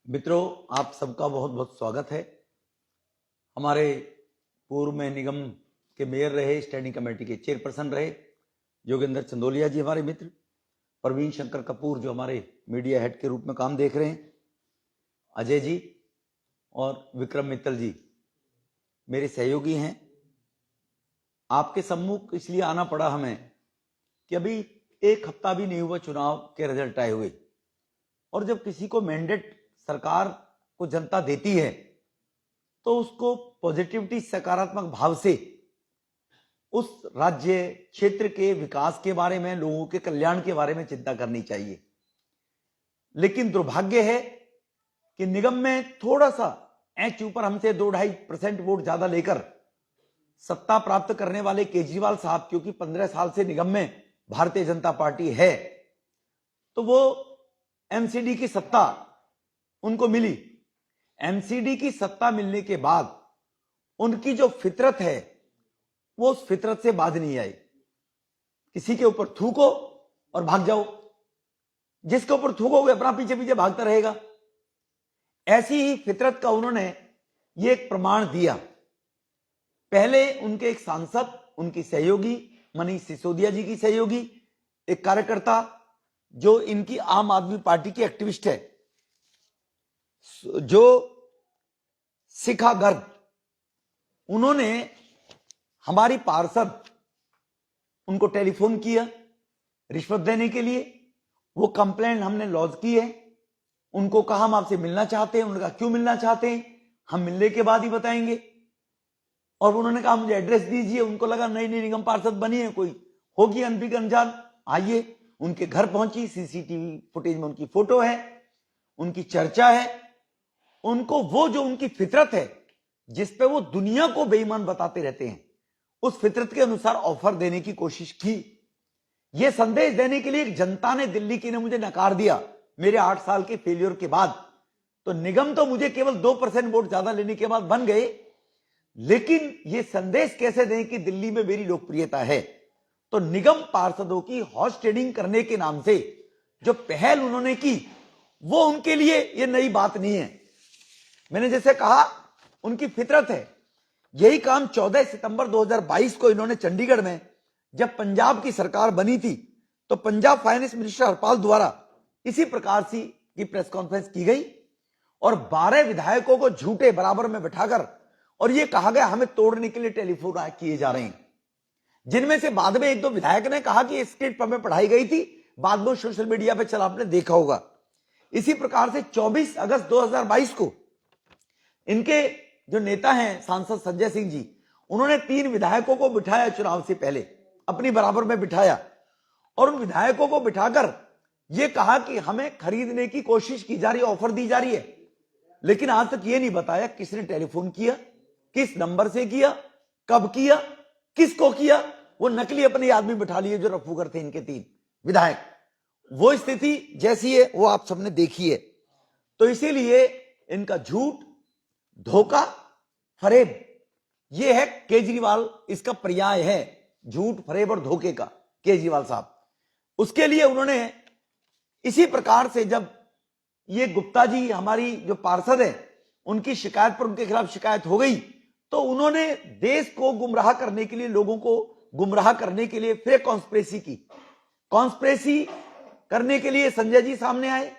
मित्रों, आप सबका बहुत बहुत स्वागत है। हमारे पूर्व में निगम के मेयर रहे, स्टैंडिंग कमेटी के चेयरपर्सन रहे योगेंद्र चंदोलिया जी हमारे मित्र, प्रवीण शंकर कपूर जो हमारे मीडिया हेड के रूप में काम देख रहे हैं, अजय जी और विक्रम मित्तल जी मेरे सहयोगी हैं। आपके सम्मुख इसलिए आना पड़ा हमें कि अभी एक हफ्ता भी नहीं हुआ चुनाव के रिजल्ट आए हुए, और जब किसी को मैंडेट सरकार को जनता देती है तो उसको पॉजिटिविटी, सकारात्मक भाव से उस राज्य क्षेत्र के विकास के बारे में, लोगों के कल्याण के बारे में चिंता करनी चाहिए। लेकिन दुर्भाग्य है कि निगम में थोड़ा सा एच ऊपर हमसे 2-2.5% वोट ज्यादा लेकर सत्ता प्राप्त करने वाले केजरीवाल साहब, क्योंकि 15 साल से निगम में भारतीय जनता पार्टी है, तो वो एमसीडी की सत्ता उनको मिली। एमसीडी की सत्ता मिलने के बाद उनकी जो फितरत है वो उस फितरत से बाज नहीं आई। किसी के ऊपर थूको और भाग जाओ, जिसके ऊपर थूकोगे अपना पीछे पीछे भागता रहेगा। ऐसी ही फितरत का उन्होंने ये एक प्रमाण दिया। पहले उनके एक सांसद, उनकी सहयोगी मनीष सिसोदिया जी की सहयोगी, एक कार्यकर्ता जो इनकी आम आदमी पार्टी की एक्टिविस्ट है, जो शिखा गर्ग, उन्होंने हमारी पार्षद उनको टेलीफोन किया रिश्वत देने के लिए। वो कंप्लेंट हमने लॉन्च की है। उनको कहा हम आपसे मिलना चाहते हैं। उन्होंने कहा क्यों मिलना चाहते हैं, हम मिलने के बाद ही बताएंगे। और उन्होंने कहा मुझे एड्रेस दीजिए। उनको लगा नई नई निगम पार्षद बनी है, कोई होगी अनभिज्ञ अनजान, आइए। उनके घर पहुंची, सीसीटीवी फुटेज में उनकी फोटो है, उनकी चर्चा है। उनको वो जो उनकी फितरत है, जिसपे वो दुनिया को बेईमान बताते रहते हैं, उस फितरत के अनुसार ऑफर देने की कोशिश की। ये संदेश देने के लिए जनता ने, दिल्ली की ने मुझे नकार दिया मेरे 8 साल के फेलियर के बाद। तो निगम तो मुझे केवल 2% वोट ज्यादा लेने के बाद बन गए, लेकिन ये संदेश कैसे दें कि दिल्ली में मेरी लोकप्रियता है। तो निगम पार्षदों की हॉर्स ट्रेडिंग करने के नाम से जो पहल उन्होंने की, वो उनके लिए ये नई बात नहीं है। मैंने जैसे कहा, उनकी फितरत है। यही काम 14 सितंबर 2022 को इन्होंने चंडीगढ़ में, जब पंजाब की सरकार बनी थी, तो पंजाब फाइनेंस मिनिस्टर हरपाल द्वारा इसी प्रकार की प्रेस कॉन्फ्रेंस की गई और 12 विधायकों को झूठे बराबर में बिठाकर और यह कहा गया हमें तोड़ने के लिए टेलीफोन किए जा रहे हैं, जिनमें से बाद में 1-2 विधायक ने कहा कि स्क्रिप्ट हमें पढ़ाई गई थी, बाद में सोशल मीडिया पर चला, आपने देखा होगा। इसी प्रकार से 24 अगस्त 2022 को इनके जो नेता हैं सांसद संजय सिंह जी, उन्होंने 3 विधायकों को बिठाया, चुनाव से पहले अपनी बराबर में बिठाया, और उन विधायकों को बिठाकर यह कहा कि हमें खरीदने की कोशिश की जा रही है, ऑफर दी जा रही है। लेकिन आज तक यह नहीं बताया किसने टेलीफोन किया, किस नंबर से किया, कब किया, किसको किया। वो नकली अपने आदमी बिठा लिए जो रफूगर थे इनके 3 विधायक। वो स्थिति जैसी है वो आप सबने देखी है। तो इसीलिए इनका झूठ, धोखा, फरेब, ये है केजरीवाल, इसका पर्याय है झूठ, फरेब और धोखे का केजरीवाल साहब। उसके लिए उन्होंने इसी प्रकार से, जब ये गुप्ता जी हमारी जो पार्षद है, उनकी शिकायत पर उनके खिलाफ शिकायत हो गई, तो उन्होंने देश को गुमराह करने के लिए, लोगों को गुमराह करने के लिए फिर कॉन्स्पिरेसी की। कॉन्स्पिरेसी करने के लिए संजय जी सामने आए,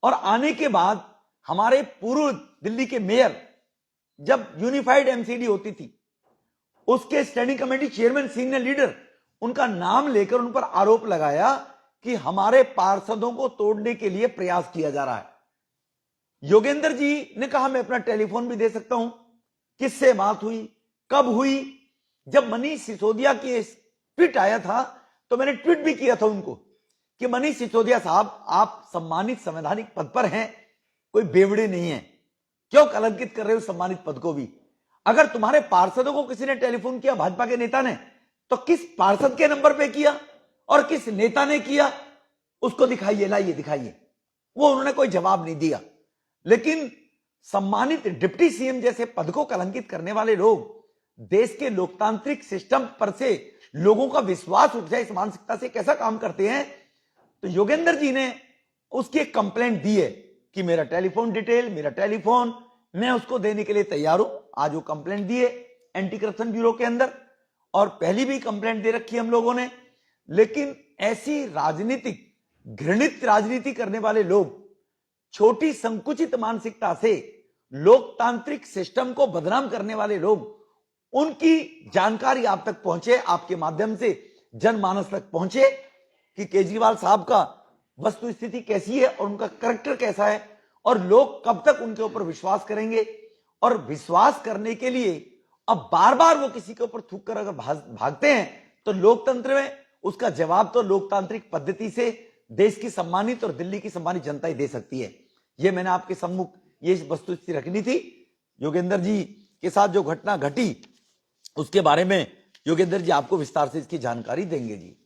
और आने के बाद हमारे पूर्व दिल्ली के मेयर, जब यूनिफाइड एमसीडी होती थी, उसके standing committee chairman, senior leader, उनका नाम लेकर उन पर आरोप लगाया कि हमारे पार्षदों को तोड़ने के लिए प्रयास किया जा रहा है। योगेंद्र जी ने कहा मैं अपना टेलीफोन भी दे सकता हूं, किससे बात हुई, कब हुई। जब मनीष सिसोदिया की ट्वीट आया था, तो मैंने ट्वीट भी किया था उनको कि मनीष सिसोदिया साहब, आप सम्मानित संवैधानिक पद पर हैं, कोई बेवड़े नहीं है, क्यों कलंकित कर रहे हो सम्मानित पद को भी। अगर तुम्हारे पार्षदों को किसी ने टेलीफोन किया, भाजपा के नेता ने, तो किस पार्षद के नंबर पे किया और किस नेता ने किया, उसको दिखाइए, लाइए, दिखाइए। वो उन्होंने कोई जवाब नहीं दिया। लेकिन सम्मानित डिप्टी सीएम जैसे पद को कलंकित करने वाले लोग देश के लोकतांत्रिक सिस्टम पर से लोगों का विश्वास उठ जाए, इस मानसिकता से कैसा काम करते हैं। तो योगेंद्र जी ने उसकी एक कंप्लेंट दी है कि मेरा टेलीफोन डिटेल, मेरा टेलीफोन, मैं उसको देने के लिए तैयार हूं। आज वो कंप्लेंट दी है एंटी करप्शन ब्यूरो के अंदर, और पहली भी कंप्लेंट दे रखी है हम लोगों ने। लेकिन ऐसी राजनीतिक, घृणित राजनीति करने वाले लोग, छोटी संकुचित मानसिकता से लोकतांत्रिक सिस्टम को बदनाम करने वाले लोग, उनकी जानकारी आप तक पहुंचे, आपके माध्यम से जनमानस तक पहुंचे कि केजरीवाल साहब का वस्तु स्थिति कैसी है और उनका करैक्टर कैसा है, और लोग कब तक उनके ऊपर विश्वास करेंगे। और विश्वास करने के लिए अब बार बार वो किसी के ऊपर थूक कर अगर भागते हैं तो लोकतंत्र में उसका जवाब तो लोकतांत्रिक पद्धति से देश की सम्मानित और दिल्ली की सम्मानित जनता ही दे सकती है। ये मैंने आपके सम्मुख ये वस्तु स्थिति रखनी थी। योगेंद्र जी के साथ जो घटना घटी उसके बारे में योगेंद्र जी आपको विस्तार से इसकी जानकारी देंगे जी।